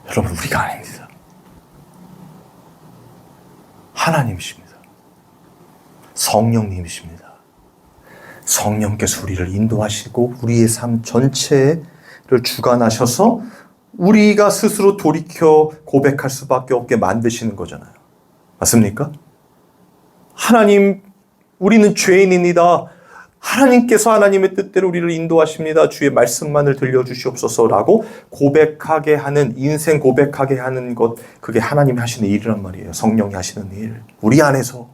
여러분 우리가 아닙니다. 하나님이십니다. 성령님이십니다. 성령께서 우리를 인도하시고 우리의 삶 전체를 주관하셔서 우리가 스스로 돌이켜 고백할 수밖에 없게 만드시는 거잖아요. 맞습니까? 하나님, 우리는 죄인입니다. 하나님께서 하나님의 뜻대로 우리를 인도하십니다. 주의 말씀만을 들려주시옵소서라고 고백하게 하는, 인생 고백하게 하는 것, 그게 하나님이 하시는 일이란 말이에요. 성령이 하시는 일. 우리 안에서.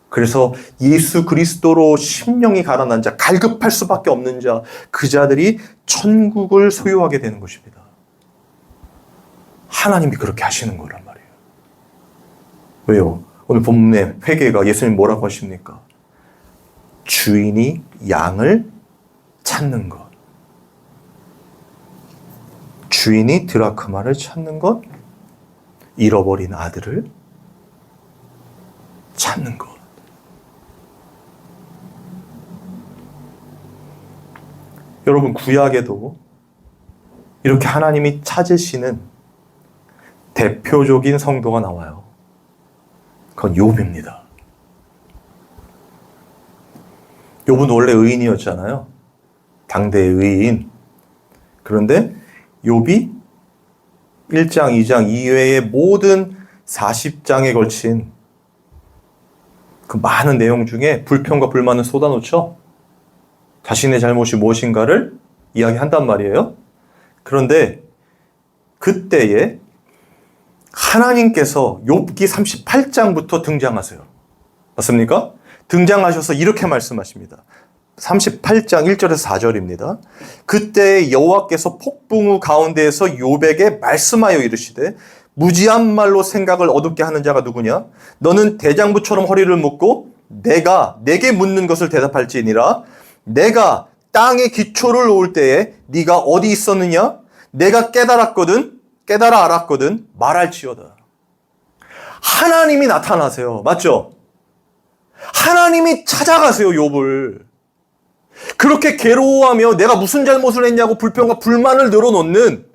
그래서 예수 그리스도로 심령이 가라난 자, 갈급할 수밖에 없는 자, 그 자들이 천국을 소유하게 되는 것입니다. 하나님이 그렇게 하시는 거란 말이에요. 왜요? 오늘 본문의 회개가 예수님 뭐라고 하십니까? 주인이 양을 찾는 것. 주인이 드라크마를 찾는 것. 잃어버린 아들을 찾는 것. 여러분, 구약에도 이렇게 하나님이 찾으시는 대표적인 성도가 나와요. 그건 욥입니다. 욥은 원래 의인이었잖아요. 당대의 의인. 그런데 욥이 1장, 2장 이외의 모든 40장에 걸친 그 많은 내용 중에 불평과 불만을 쏟아놓죠. 자신의 잘못이 무엇인가를 이야기한단 말이에요. 그런데 그때에 하나님께서 욥기 38장부터 등장하세요. 맞습니까? 등장하셔서 이렇게 말씀하십니다. 38장 1절에서 4절입니다. 그때 여호와께서 폭풍우 가운데에서 욥에게 말씀하여 이르시되 무지한 말로 생각을 어둡게 하는 자가 누구냐? 너는 대장부처럼 허리를 묶고 내가 내게 묻는 것을 대답할지니라. 내가 땅의 기초를 놓을 때에 네가 어디 있었느냐? 내가 깨달아 알았거든 말할지어다. 하나님이 나타나세요. 맞죠? 하나님이 찾아가세요, 욥을. 그렇게 괴로워하며 내가 무슨 잘못을 했냐고 불평과 불만을 늘어놓는,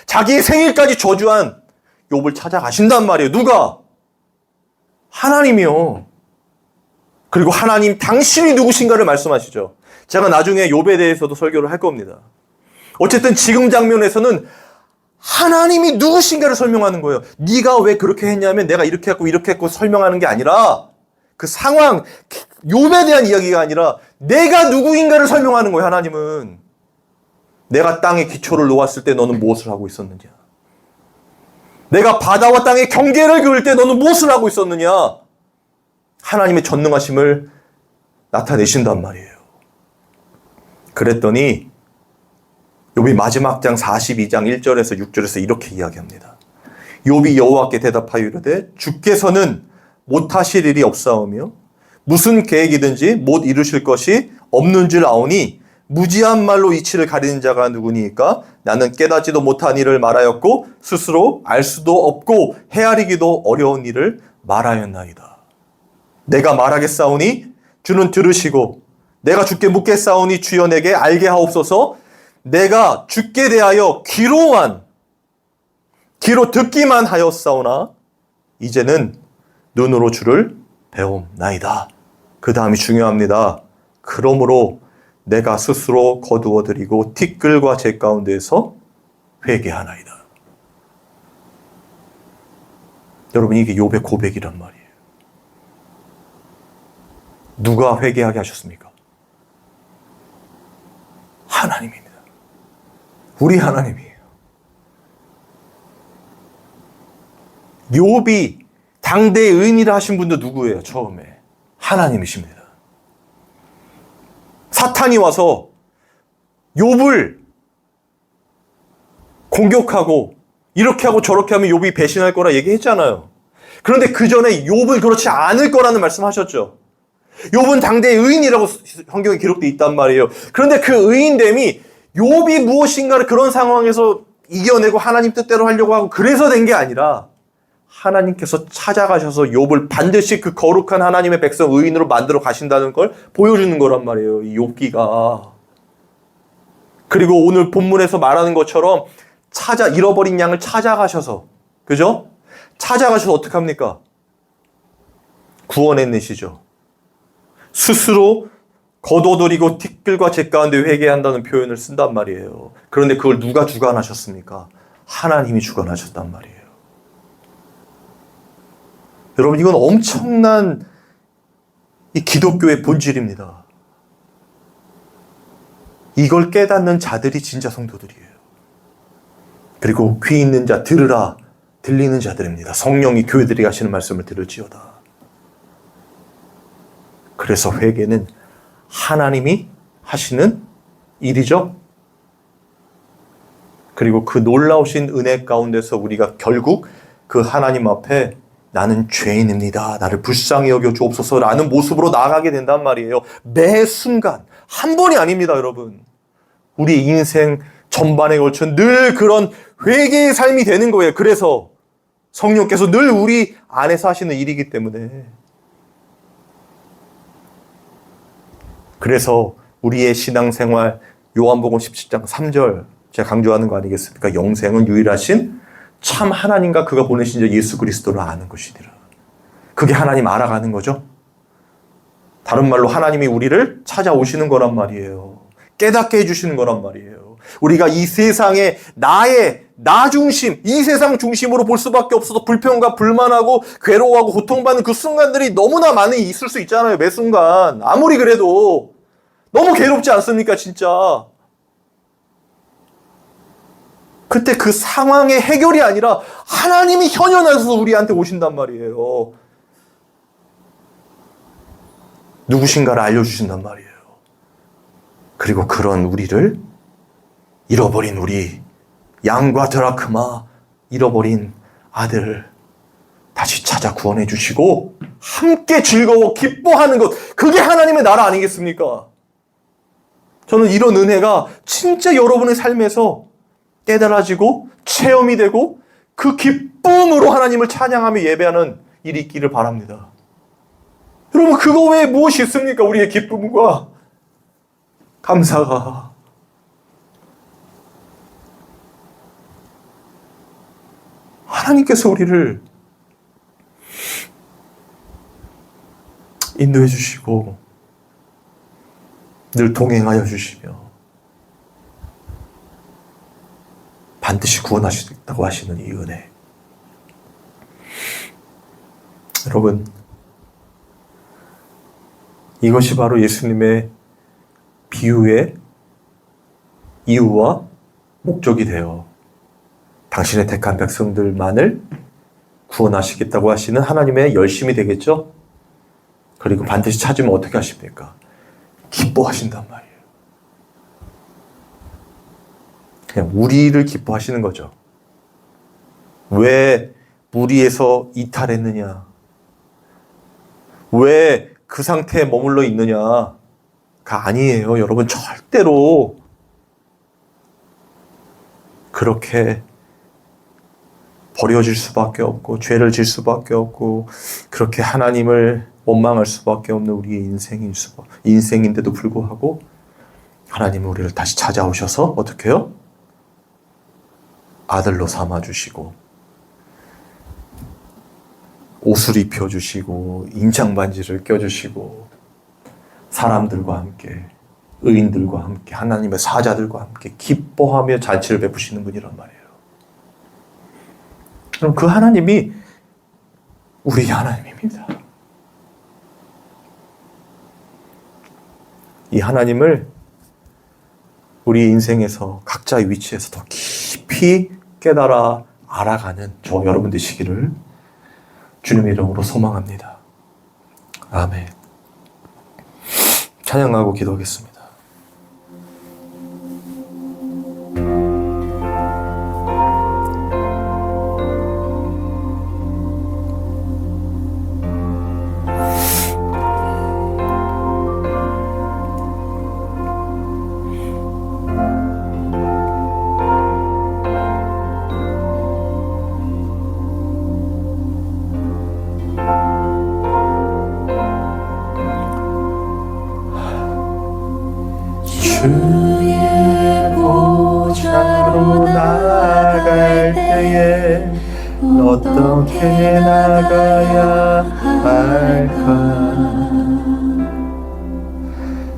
자기의 생일까지 저주한 욥을 찾아가신단 말이에요. 누가? 하나님이요. 그리고 하나님 당신이 누구신가를 말씀하시죠. 제가 나중에 욥에 대해서도 설교를 할 겁니다. 어쨌든 지금 장면에서는 하나님이 누구신가를 설명하는 거예요. 네가 왜 그렇게 했냐면 내가 이렇게 했고 설명하는 게 아니라, 그 상황, 욥에 대한 이야기가 아니라 내가 누구인가를 설명하는 거예요. 하나님은. 내가 땅에 기초를 놓았을 때 너는 무엇을 하고 있었느냐? 내가 바다와 땅의 경계를 그을 때 너는 무엇을 하고 있었느냐? 하나님의 전능하심을 나타내신단 말이에요. 그랬더니 욥이 마지막 장 42장 1절에서 6절에서 이렇게 이야기합니다. 욥이 여호와께 대답하여 이르되 주께서는 못하실 일이 없사오며 무슨 계획이든지 못 이루실 것이 없는 줄 아오니 무지한 말로 이치를 가리는 자가 누구니까? 나는 깨닫지도 못한 일을 말하였고 스스로 알 수도 없고 헤아리기도 어려운 일을 말하였나이다. 내가 말하겠사오니 주는 들으시고 내가 주께 묻겠사오니 주여 내게 알게 하옵소서. 내가 주께 대하여 귀로 듣기만 하였사오나 이제는 눈으로 주를 배움나이다. 그 다음이 중요합니다. 그러므로 내가 스스로 거두어드리고 티끌과 재 가운데에서 회개하나이다. 여러분, 이게 욥의 고백이란 말이에요. 누가 회개하게 하셨습니까? 하나님입니다. 우리 하나님이에요. 욥이 당대의 의인이라 하신 분도 누구예요? 처음에 하나님이십니다. 사탄이 와서 욥을 공격하고 이렇게 하고 저렇게 하면 욥이 배신할 거라 얘기했잖아요. 그런데 그 전에 욥을 그렇지 않을 거라는 말씀하셨죠. 욥은 당대의 의인이라고 성경에 기록되어 있단 말이에요. 그런데 그 의인됨이 욥이 무엇인가를 그런 상황에서 이겨내고 하나님 뜻대로 하려고 하고 그래서 된 게 아니라 하나님께서 찾아가셔서 욥을 반드시 그 거룩한 하나님의 백성 의인으로 만들어 가신다는 걸 보여주는 거란 말이에요. 이 욥기가. 그리고 오늘 본문에서 말하는 것처럼 잃어버린 양을 찾아가셔서, 그죠? 찾아가셔서 어떻게 합니까? 구원해내시죠. 스스로 거둬들이고 티끌과 재 가운데 회개한다는 표현을 쓴단 말이에요. 그런데 그걸 누가 주관하셨습니까? 하나님이 주관하셨단 말이에요. 여러분, 이건 엄청난 이 기독교의 본질입니다. 이걸 깨닫는 자들이 진짜 성도들이에요. 그리고 귀 있는 자 들으라, 들리는 자들입니다. 성령이 교회들이 하시는 말씀을 들을지어다. 그래서 회개는 하나님이 하시는 일이죠. 그리고 그 놀라우신 은혜 가운데서 우리가 결국 그 하나님 앞에 나는 죄인입니다. 나를 불쌍히 여겨 주옵소서라는 모습으로 나아가게 된단 말이에요. 매 순간, 한 번이 아닙니다, 여러분. 우리 인생 전반에 걸쳐 늘 그런 회개의 삶이 되는 거예요. 그래서 성령께서 늘 우리 안에서 하시는 일이기 때문에. 그래서 우리의 신앙생활, 요한복음 17장 3절 제가 강조하는 거 아니겠습니까? 영생은 유일하신 참 하나님과 그가 보내신 자 예수 그리스도를 아는 것이니라. 그게 하나님 알아가는 거죠. 다른 말로 하나님이 우리를 찾아오시는 거란 말이에요. 깨닫게 해주시는 거란 말이에요. 우리가 이 세상에 나 중심, 이 세상 중심으로 볼 수밖에 없어서 불평과 불만하고 괴로워하고 고통받는 그 순간들이 너무나 많이 있을 수 있잖아요. 매 순간. 아무리 그래도 너무 괴롭지 않습니까, 진짜? 그때 그 상황의 해결이 아니라 하나님이 현현하셔서 우리한테 오신단 말이에요. 누구신가를 알려주신단 말이에요. 그리고 그런 우리를, 잃어버린 우리 양과 드라크마, 잃어버린 아들 다시 찾아 구원해 주시고 함께 즐거워 기뻐하는 것, 그게 하나님의 나라 아니겠습니까? 저는 이런 은혜가 진짜 여러분의 삶에서 깨달아지고 체험이 되고 그 기쁨으로 하나님을 찬양하며 예배하는 일이 있기를 바랍니다. 여러분, 그거 외에 무엇이 있습니까? 우리의 기쁨과 감사가. 하나님께서 우리를 인도해 주시고 늘 동행하여 주시며 반드시 구원하시겠다고 하시는 이 은혜. 여러분, 이것이 바로 예수님의 비유의 이유와 목적이 되어 당신의 택한 백성들만을 구원하시겠다고 하시는 하나님의 열심이 되겠죠? 그리고 반드시 찾으면 어떻게 하십니까? 기뻐하신단 말이에요. 그냥 우리를 기뻐하시는 거죠. 왜 무리에서 이탈했느냐? 왜 그 상태에 머물러 있느냐가 아니에요. 여러분, 절대로 그렇게 버려질 수밖에 없고 죄를 질 수밖에 없고 그렇게 하나님을 원망할 수밖에 없는 우리의 인생인데도 불구하고 하나님은 우리를 다시 찾아오셔서 어떻게 해요? 아들로 삼아주시고 옷을 입혀주시고 인장반지를 껴주시고 사람들과 함께, 의인들과 함께, 하나님의 사자들과 함께 기뻐하며 잔치를 베푸시는 분이란 말이에요. 그럼 그 하나님이 우리 하나님입니다. 이 하나님을 우리 인생에서 각자의 위치에서 더 깊이 깨달아 알아가는 저 여러분 되시기를 주님의 이름으로 소망합니다. 아멘. 찬양하고 기도하겠습니다. 주의 보좌로 나아갈 때에 어떻게 나가야 할까?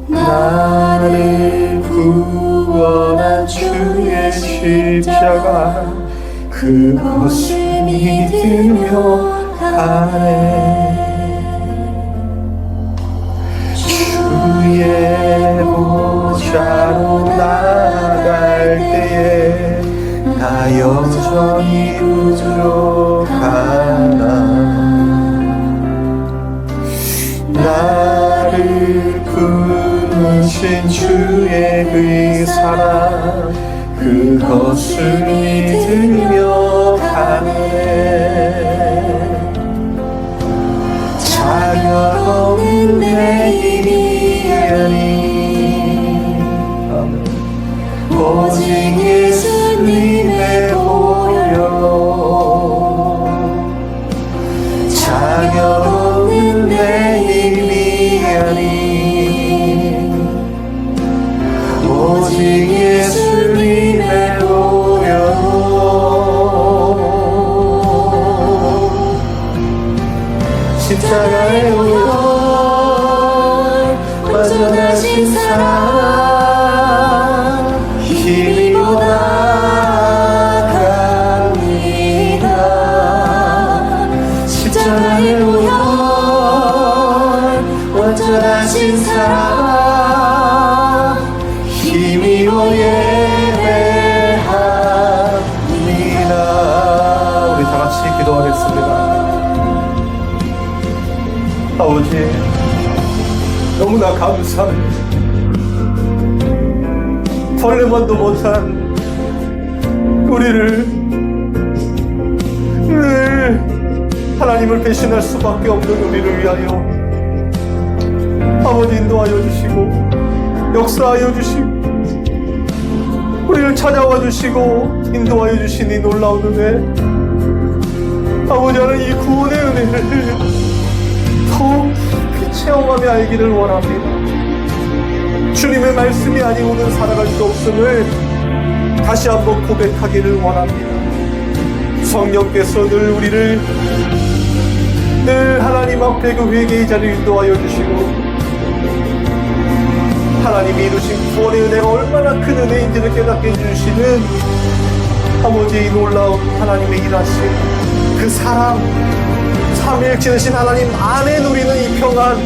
나를 구원한 주의 십자가 그것을 믿으며 가네. 주의 보좌로 나아갈 때에 나 여전히 부족하나. 나를 부르신 주의 그 사랑 그것을 믿으며 가네. 자격 없는 내 일이 오직 예수님의 보혈로 자격 없는 내 힘이 아닌 오직 예수님의 보혈로 십자가의 오염 완전하신 사랑 완전하신 사랑 힘이로 예배합니다. 우리 다 같이 기도하겠습니다. 아버지, 너무나 감사합니다. 벌레만도 못한 우리를 늘 하나님을 배신할 수밖에 없는 우리를 위하여 아버지 인도하여 주시고 역사하여 주시고 우리를 찾아와 주시고 인도하여 주신 이 놀라운 은혜, 아버지 하나님 이 구원의 은혜를 더욱 깊이 체험하며 알기를 원합니다. 주님의 말씀이 아니고는 살아갈 수 없음을 다시 한번 고백하기를 원합니다. 성령께서 늘 우리를 늘 하나님 앞에 그 회개의 자리를 인도하여 주시고 하나님이 이루신 구원의 은혜가 얼마나 큰 은혜인지를 깨닫게 해주시는 아버지, 이 놀라운 하나님의 일하신 그 사랑, 삼위일체 되신 하나님 안에 누리는 이 평안,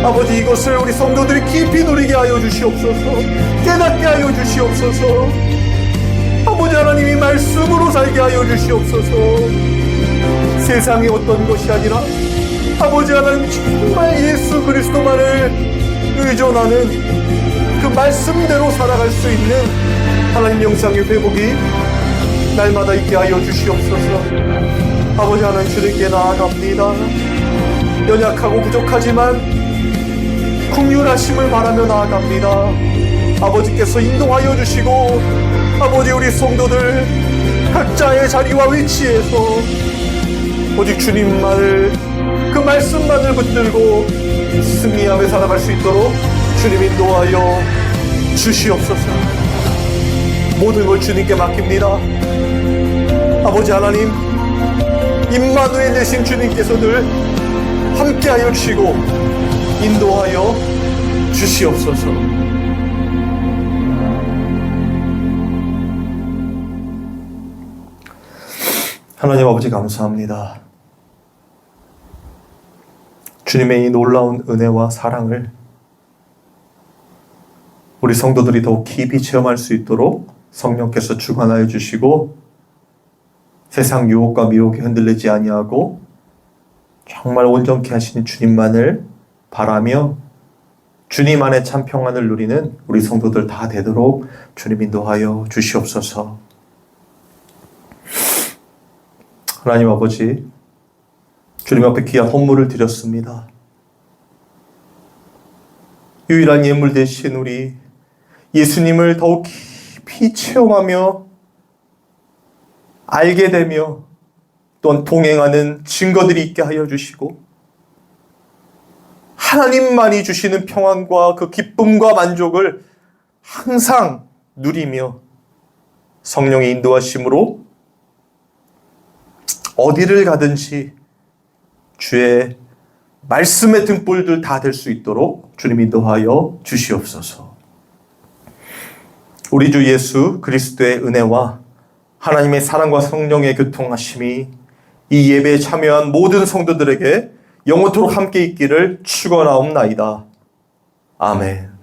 아버지 이것을 우리 성도들이 깊이 누리게 하여 주시옵소서. 깨닫게 하여 주시옵소서. 아버지 하나님이 말씀으로 살게 하여 주시옵소서. 세상의 어떤 것이 아니라 아버지 하나님 정말 예수 그리스도만을 의존하는 그 말씀대로 살아갈 수 있는 하나님 영상의 회복이 날마다 있게 하여 주시옵소서. 아버지 하나님 주님께 나아갑니다. 연약하고 부족하지만 긍휼하심을 바라며 나아갑니다. 아버지께서 인도하여 주시고 아버지 우리 성도들 각자의 자리와 위치에서 오직 주님만을 그 말씀만을 붙들고 승리하며 살아갈 수 있도록 주님 인도하여 주시옵소서. 모든 걸 주님께 맡깁니다. 아버지 하나님, 임마누엘 되신 주님께서 늘 함께하여 주시고 인도하여 주시옵소서. 하나님 아버지 감사합니다. 주님의 이 놀라운 은혜와 사랑을 우리 성도들이 더욱 깊이 체험할 수 있도록 성령께서 주관하여 주시고 세상 유혹과 미혹에 흔들리지 아니하고 정말 온전케 하시는 주님만을 바라며 주님 안에 참 평안을 누리는 우리 성도들 다 되도록 주님 인도하여 주시옵소서. 하나님 아버지, 주님 앞에 귀한 헌물을 드렸습니다. 유일한 예물 되신 우리 예수님을 더욱 깊이 체험하며 알게 되며 또한 동행하는 증거들이 있게 하여 주시고 하나님만이 주시는 평안과 그 기쁨과 만족을 항상 누리며 성령의 인도하심으로 어디를 가든지 주의 말씀의 등불들 다 될 수 있도록 주님 인도하여 주시옵소서. 우리 주 예수 그리스도의 은혜와 하나님의 사랑과 성령의 교통하심이 이 예배에 참여한 모든 성도들에게 영원토록 함께 있기를 축원하옵나이다. 아멘.